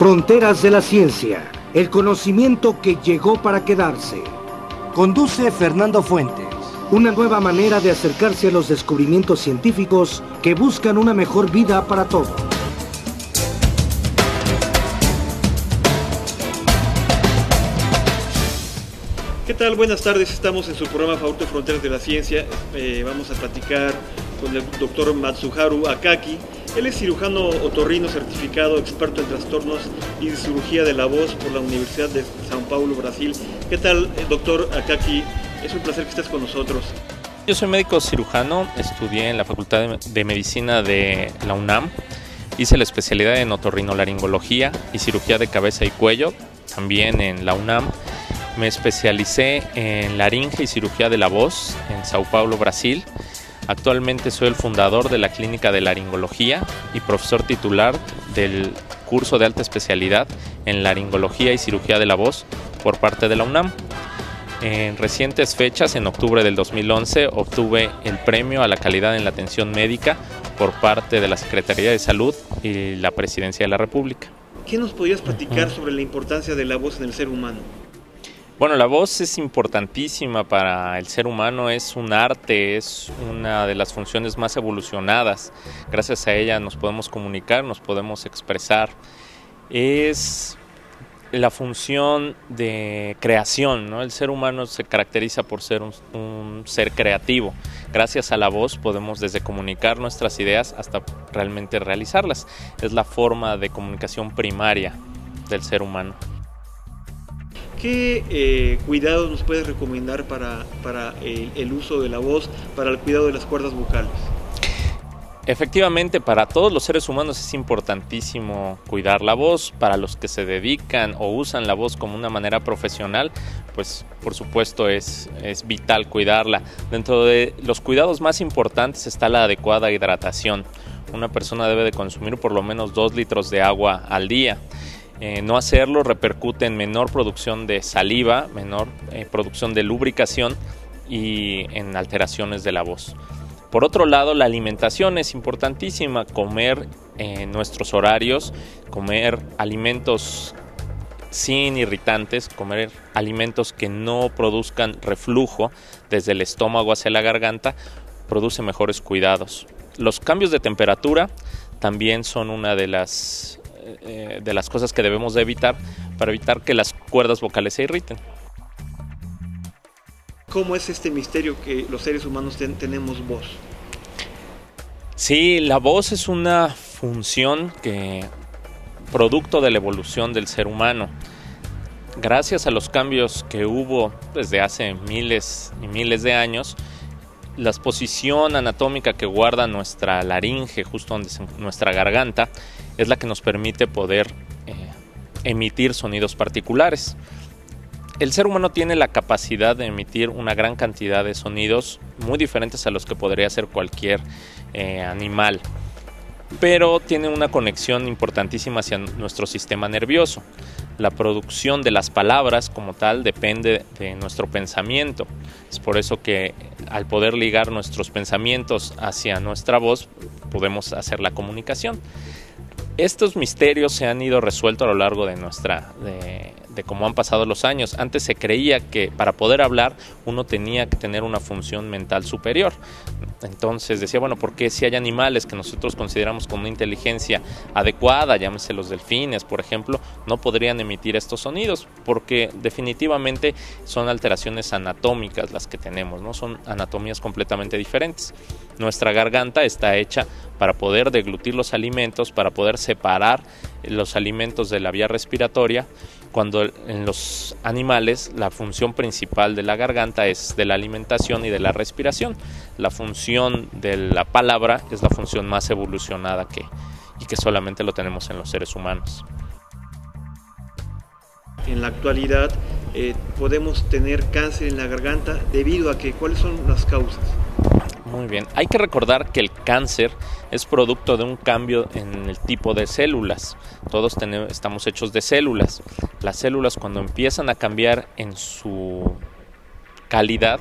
Fronteras de la ciencia, el conocimiento que llegó para quedarse. Conduce Fernando Fuentes. Una nueva manera de acercarse a los descubrimientos científicos que buscan una mejor vida para todos. ¿Qué tal? Buenas tardes, estamos en su programa favorito Fronteras de la Ciencia. Vamos a platicar con el doctor Matsuharu Akaki. Él es cirujano otorrino certificado, experto en trastornos y cirugía de la voz por la Universidad de São Paulo, Brasil. ¿Qué tal, doctor Akaki? Es un placer que estés con nosotros. Yo soy médico cirujano, estudié en la Facultad de Medicina de la UNAM, hice la especialidad en otorrinolaringología y cirugía de cabeza y cuello, también en la UNAM. Me especialicé en laringe y cirugía de la voz en São Paulo, Brasil. Actualmente soy el fundador de la Clínica de Laringología y profesor titular del curso de alta especialidad en laringología y cirugía de la voz por parte de la UNAM. En recientes fechas, en octubre del 2011, obtuve el premio a la calidad en la atención médica por parte de la Secretaría de Salud y la Presidencia de la República. ¿Qué nos podrías platicar sobre la importancia de la voz en el ser humano? Bueno, la voz es importantísima para el ser humano, es un arte, es una de las funciones más evolucionadas. Gracias a ella nos podemos comunicar, nos podemos expresar. Es la función de creación, ¿no? El ser humano se caracteriza por ser un ser creativo. Gracias a la voz podemos desde comunicar nuestras ideas hasta realmente realizarlas. Es la forma de comunicación primaria del ser humano. ¿Qué cuidados nos puedes recomendar para el uso de la voz, para el cuidado de las cuerdas vocales? Efectivamente, para todos los seres humanos es importantísimo cuidar la voz. Para los que se dedican o usan la voz como una manera profesional, pues por supuesto es vital cuidarla. Dentro de los cuidados más importantes está la adecuada hidratación. Una persona debe de consumir por lo menos 2 litros de agua al día. No hacerlo repercute en menor producción de saliva, menor producción de lubricación y en alteraciones de la voz. Por otro lado, la alimentación es importantísima, comer en nuestros horarios, comer alimentos sin irritantes, comer alimentos que no produzcan reflujo desde el estómago hacia la garganta, produce mejores cuidados. Los cambios de temperatura también son una de las cosas que debemos de evitar para evitar que las cuerdas vocales se irriten. ¿Cómo es este misterio que los seres humanos tenemos voz? Sí, la voz es una función producto de la evolución del ser humano. Gracias a los cambios que hubo desde hace miles y miles de años, la posición anatómica que guarda nuestra laringe, justo donde nuestra garganta, es la que nos permite poder emitir sonidos particulares. El ser humano tiene la capacidad de emitir una gran cantidad de sonidos muy diferentes a los que podría hacer cualquier animal, pero tiene una conexión importantísima hacia nuestro sistema nervioso. La producción de las palabras como tal depende de nuestro pensamiento. Es por eso que al poder ligar nuestros pensamientos hacia nuestra voz, podemos hacer la comunicación. Estos misterios se han ido resueltos a lo largo de cómo han pasado los años. Antes se creía que para poder hablar uno tenía que tener una función mental superior. Entonces decía, bueno, ¿por qué si hay animales que nosotros consideramos con una inteligencia adecuada, llámese los delfines, por ejemplo, no podrían emitir estos sonidos? Porque definitivamente son alteraciones anatómicas las que tenemos, ¿no? Son anatomías completamente diferentes. Nuestra garganta está hecha para poder deglutir los alimentos, para poder separar los alimentos de la vía respiratoria, cuando en los animales la función principal de la garganta es de la alimentación y de la respiración. La función de la palabra es la función más evolucionada y que solamente lo tenemos en los seres humanos. En la actualidad podemos tener cáncer en la garganta debido a que, ¿cuáles son las causas? Muy bien, hay que recordar que el cáncer es producto de un cambio en el tipo de células. Todos estamos hechos de células. Las células, cuando empiezan a cambiar en su calidad,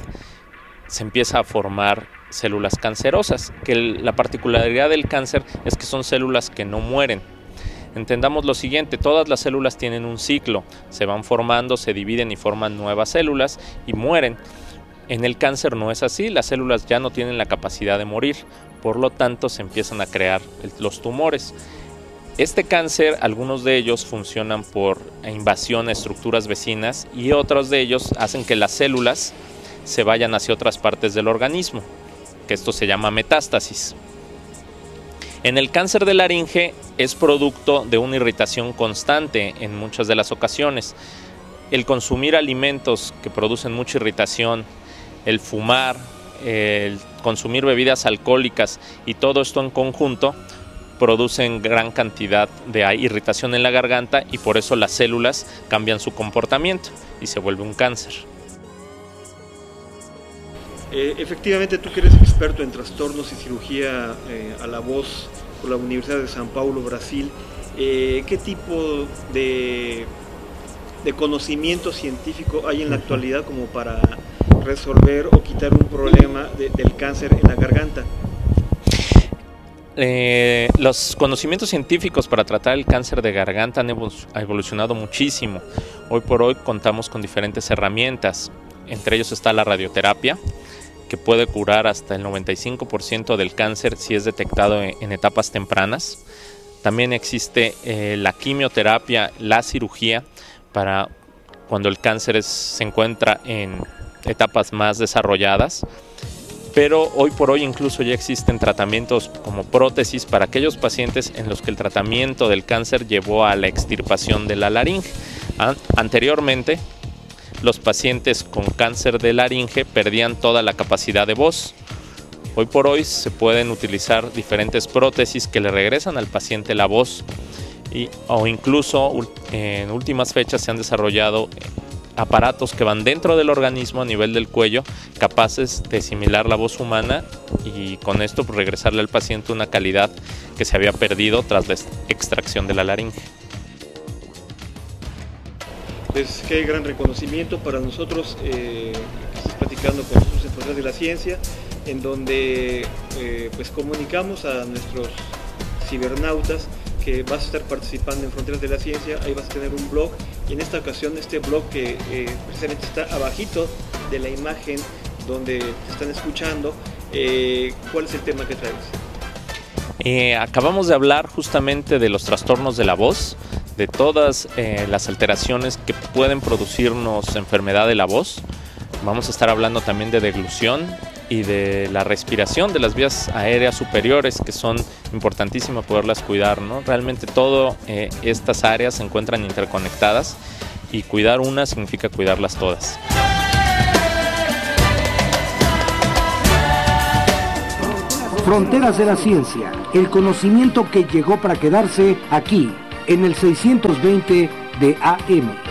se empieza a formar células cancerosas, que la particularidad del cáncer es que son células que no mueren. Entendamos lo siguiente, todas las células tienen un ciclo, se van formando, se dividen y forman nuevas células y mueren. En el cáncer no es así, las células ya no tienen la capacidad de morir, por lo tanto se empiezan a crear los tumores. Este cáncer, algunos de ellos funcionan por invasión a estructuras vecinas y otros de ellos hacen que las células se vayan hacia otras partes del organismo, que esto se llama metástasis. En el cáncer de laringe es producto de una irritación constante en muchas de las ocasiones. El consumir alimentos que producen mucha irritación, el fumar, el consumir bebidas alcohólicas y todo esto en conjunto producen gran cantidad de irritación en la garganta y por eso las células cambian su comportamiento y se vuelve un cáncer. Efectivamente, tú que eres experto en trastornos y cirugía a la voz por la Universidad de São Paulo, Brasil, ¿qué tipo de conocimiento científico hay en la actualidad como para resolver o quitar un problema del cáncer en la garganta? Los conocimientos científicos para tratar el cáncer de garganta han evolucionado muchísimo. Hoy por hoy contamos con diferentes herramientas, entre ellos está la radioterapia, que puede curar hasta el 95% del cáncer si es detectado en etapas tempranas. También existe la quimioterapia, la cirugía, para cuando el cáncer se encuentra en etapas más desarrolladas. Pero hoy por hoy incluso ya existen tratamientos como prótesis para aquellos pacientes en los que el tratamiento del cáncer llevó a la extirpación de la laringe. Anteriormente, los pacientes con cáncer de laringe perdían toda la capacidad de voz. Hoy por hoy se pueden utilizar diferentes prótesis que le regresan al paciente la voz o incluso en últimas fechas se han desarrollado aparatos que van dentro del organismo a nivel del cuello capaces de asimilar la voz humana y con esto regresarle al paciente una calidad que se había perdido tras la extracción de la laringe. Pues qué gran reconocimiento para nosotros, estás platicando con nosotros en Fronteras de la Ciencia, en donde pues comunicamos a nuestros cibernautas que vas a estar participando en Fronteras de la Ciencia, ahí vas a tener un blog y en esta ocasión este blog que precisamente está abajito de la imagen donde te están escuchando, ¿cuál es el tema que traes? Acabamos de hablar justamente de los trastornos de la voz, de todas las alteraciones que pueden producirnos enfermedad de la voz. Vamos a estar hablando también de deglución y de la respiración de las vías aéreas superiores, que son importantísimas poderlas cuidar, ¿no? Realmente todas estas áreas se encuentran interconectadas y cuidar una significa cuidarlas todas. Fronteras de la Ciencia, el conocimiento que llegó para quedarse aquí, en el 620 de AM.